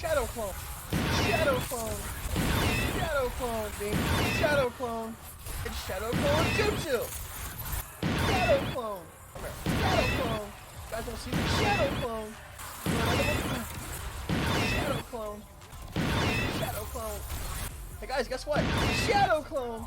Shadow clone. Shadow clone. Shadow clone, baby. Shadow clone. It's shadow clone jutsu. Shadow clone. Okay. Shadow clone. You guys don't see me? Shadow clone. Shadow clone. Shadow clone. Hey guys, guess what? Shadow clone.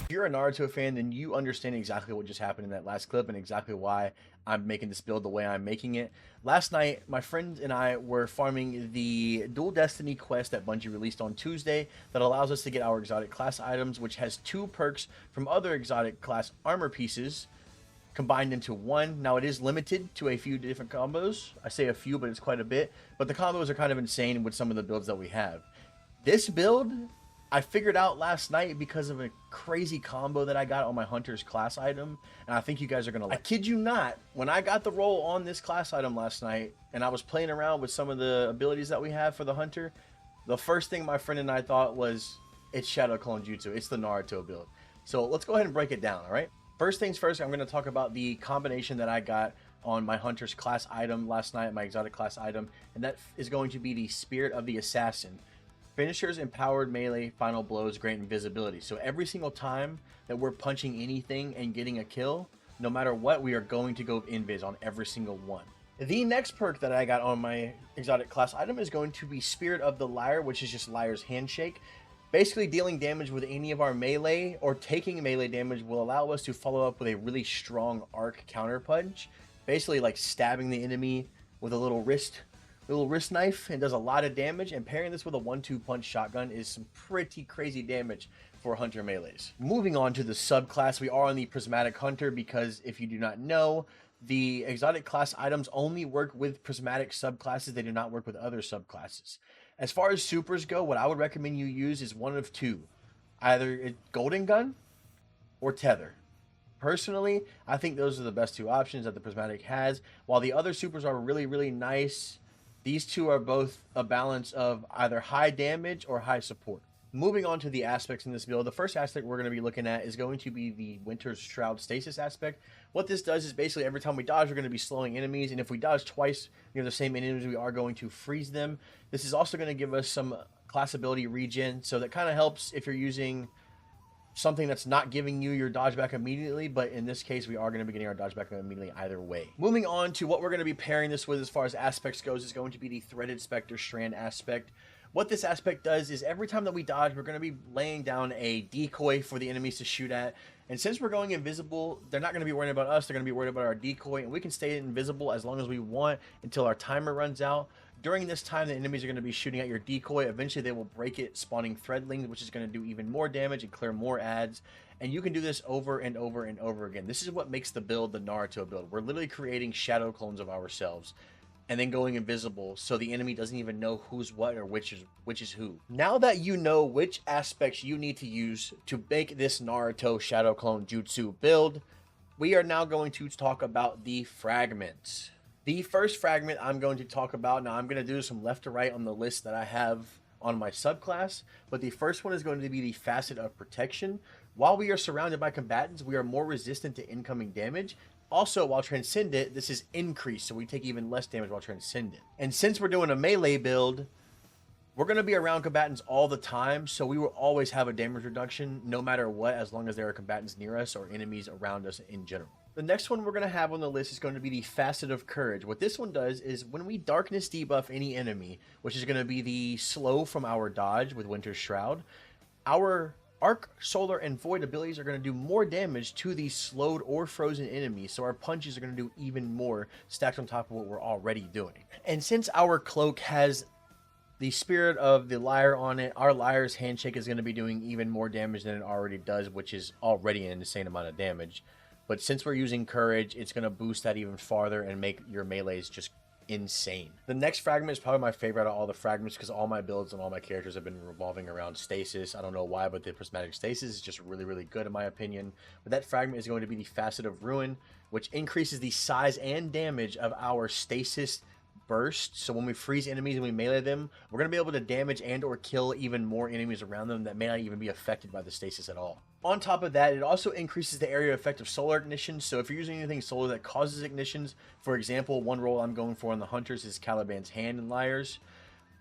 If you're a Naruto fan, then you understand exactly what just happened in that last clip and exactly why I'm making this build the way I'm making it. Last night, my friend and I were farming the Dual Destiny quest that Bungie released on Tuesday that allows us to get our exotic class items, which has 2 perks from other exotic class armor pieces combined into one. Now, it is limited to a few different combos. I say a few, but it's quite a bit. But the combos are kind of insane with some of the builds that we have. This build I figured out last night because of a crazy combo that I got on my Hunter's class item, and I think you guys are gonna like. I kid you not, when I got the roll on this class item last night, and I was playing around with some of the abilities that we have for the Hunter, the first thing my friend and I thought was, it's Shadow Clone Jutsu, it's the Naruto build. So let's go ahead and break it down, all right? First things first, I'm gonna talk about the combination that I got on my Hunter's class item last night, my exotic class item, and that is going to be the Spirit of the Assassin. Finishers, empowered melee, final blows, grant invisibility. So every single time that we're punching anything and getting a kill, no matter what, we are going to go invis on every single one. The next perk that I got on my exotic class item is going to be Spirit of the Liar, which is just Liar's Handshake. Basically, dealing damage with any of our melee or taking melee damage will allow us to follow up with a really strong arc counter punch. Basically, like stabbing the enemy with a little wrist knife, and does a lot of damage, and pairing this with a 1-2 punch shotgun is some pretty crazy damage for Hunter melees. Moving on to the subclass, we are on the Prismatic Hunter because if you do not know, the exotic class items only work with Prismatic subclasses. They do not work with other subclasses. As far as supers go, what I would recommend you use is one of 2. Either Golden Gun or Tether. Personally, I think those are the best 2 options that the Prismatic has. While the other supers are really, really nice, these 2 are both a balance of either high damage or high support. Moving on to the aspects in this build, the first aspect we're going to be looking at is going to be the Winter's Shroud stasis aspect. What this does is basically every time we dodge, we're going to be slowing enemies, and if we dodge twice near the same enemies, we are going to freeze them. This is also going to give us some class ability regen, so that kind of helps if you're using something that's not giving you your dodge back immediately, but in this case we are going to be getting our dodge back immediately either way. Moving on to what we're going to be pairing this with as far as aspects goes is going to be the Threaded Spectre Strand aspect. What this aspect does is every time that we dodge, we're going to be laying down a decoy for the enemies to shoot at, and since we're going invisible, they're not going to be worried about us, they're going to be worried about our decoy, and we can stay invisible as long as we want until our timer runs out. During this time, the enemies are going to be shooting at your decoy. Eventually, they will break it, spawning threadlings, which is going to do even more damage and clear more ads. And you can do this over and over and over again. This is what makes the build the Naruto build. We're literally creating shadow clones of ourselves and then going invisible, so the enemy doesn't even know who's what or which is who. Now that you know which aspects you need to use to make this Naruto shadow clone jutsu build, we are now going to talk about the fragments. The first fragment I'm going to talk about, now I'm going to do some left to right on the list that I have on my subclass, but the first one is going to be the Facet of Protection. While we are surrounded by combatants, we are more resistant to incoming damage. Also, while Transcendent, this is increased, so we take even less damage while Transcendent. And since we're doing a melee build, we're going to be around combatants all the time, so we will always have a damage reduction no matter what, as long as there are combatants near us or enemies around us in general. The next one we're going to have on the list is going to be the Facet of Courage. What this one does is when we darkness debuff any enemy, which is going to be the slow from our dodge with Winter's Shroud, our Arc, Solar, and Void abilities are going to do more damage to these slowed or frozen enemies, so our punches are going to do even more stacked on top of what we're already doing. And since our cloak has the Spirit of the Liar on it, our Liar's Handshake is going to be doing even more damage than it already does, which is already an insane amount of damage. But since we're using Courage, it's going to boost that even farther and make your melees just insane. The next fragment is probably my favorite out of all the fragments because all my builds and all my characters have been revolving around stasis. I don't know why, but the Prismatic stasis is just really, really good in my opinion. But that fragment is going to be the Facet of Ruin, which increases the size and damage of our stasis burst. So when we freeze enemies and we melee them, we're going to be able to damage and or kill even more enemies around them that may not even be affected by the stasis at all. On top of that, it also increases the area effect of solar ignition. So if you're using anything solar that causes ignitions, for example, one role I'm going for on the Hunters is Caliban's Hand and Liars.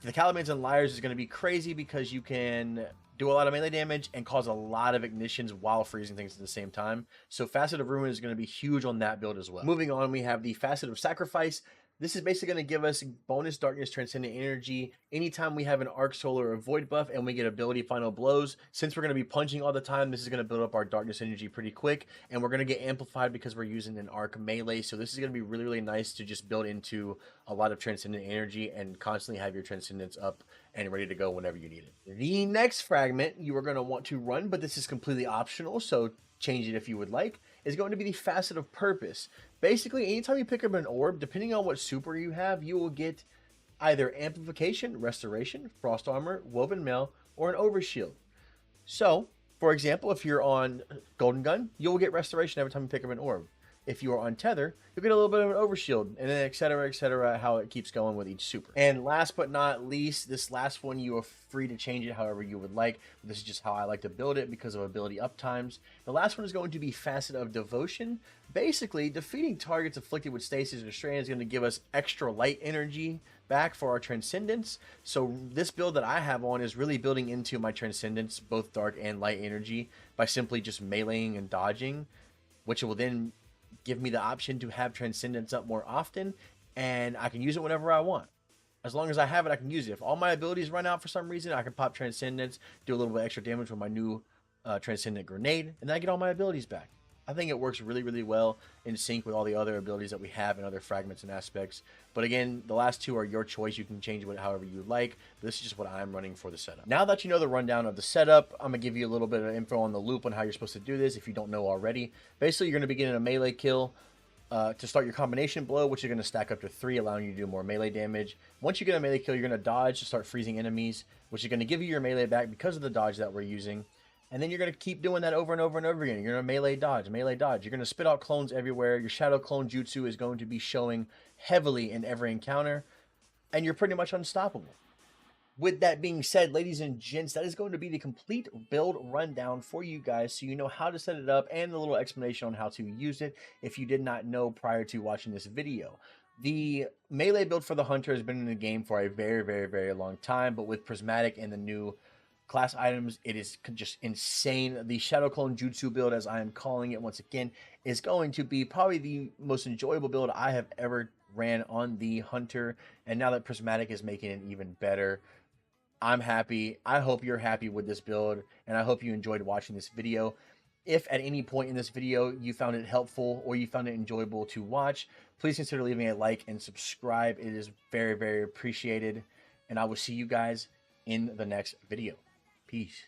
The Calamans and Liars is going to be crazy because you can do a lot of melee damage and cause a lot of ignitions while freezing things at the same time. So Facet of Ruin is going to be huge on that build as well. Moving on, we have the Facet of Sacrifice. This is basically going to give us bonus Darkness Transcendent energy anytime we have an Arc Solar or Void buff and we get ability Final Blows. Since we're going to be punching all the time, this is going to build up our Darkness energy pretty quick, and we're going to get amplified because we're using an Arc melee. So this is going to be really, really nice to just build into a lot of Transcendent energy and constantly have your Transcendence up and ready to go whenever you need it. The next fragment you are going to want to run, but this is completely optional, so change it if you would like, is going to be the Facet of Purpose. Basically, anytime you pick up an orb, depending on what super you have, you will get either Amplification, Restoration, Frost Armor, Woven Mail, or an Overshield. So, for example, if you're on Golden Gun, you'll get Restoration every time you pick up an orb. If you are on Tether, you'll get a little bit of an Overshield, and then etc., how it keeps going with each super. And last but not least, this last one, you are free to change it however you would like. This is just how I like to build it because of ability uptimes. The last one is going to be Facet of Devotion. Basically, defeating targets afflicted with stasis or strain is going to give us extra light energy back for our Transcendence. So this build that I have on is really building into my Transcendence, both dark and light energy, by simply just meleeing and dodging, which will then give me the option to have Transcendence up more often, and I can use it whenever I want. As long as I have it, I can use it. If all my abilities run out for some reason, I can pop Transcendence, do a little bit extra damage with my new Transcendent Grenade, and then I get all my abilities back. I think it works really, really well in sync with all the other abilities that we have and other fragments and aspects. But again, the last two are your choice. You can change it however you like. But this is just what I'm running for the setup. Now that you know the rundown of the setup, I'm going to give you a little bit of info on the loop on how you're supposed to do this if you don't know already. Basically, you're going to begin in a melee kill to start your combination blow, which is going to stack up to 3, allowing you to do more melee damage. Once you get a melee kill, you're going to dodge to start freezing enemies, which is going to give you your melee back because of the dodge that we're using. And then you're going to keep doing that over and over and over again. You're going to melee dodge, melee dodge. You're going to spit out clones everywhere. Your shadow clone jutsu is going to be showing heavily in every encounter. And you're pretty much unstoppable. With that being said, ladies and gents, that is going to be the complete build rundown for you guys, so you know how to set it up and a little explanation on how to use it if you did not know prior to watching this video. The melee build for the Hunter has been in the game for a very, very, very long time, but with Prismatic and the new class items, it is just insane. The Shadow Clone Jutsu build, as I am calling it once again, is going to be probably the most enjoyable build I have ever ran on the Hunter, and now that Prismatic is making it even better, I'm happy. I hope you're happy with this build, and I hope you enjoyed watching this video. If at any point in this video you found it helpful or you found it enjoyable to watch, please consider leaving a like and subscribe. It is very, very appreciated, and I will see you guys in the next video. Peace.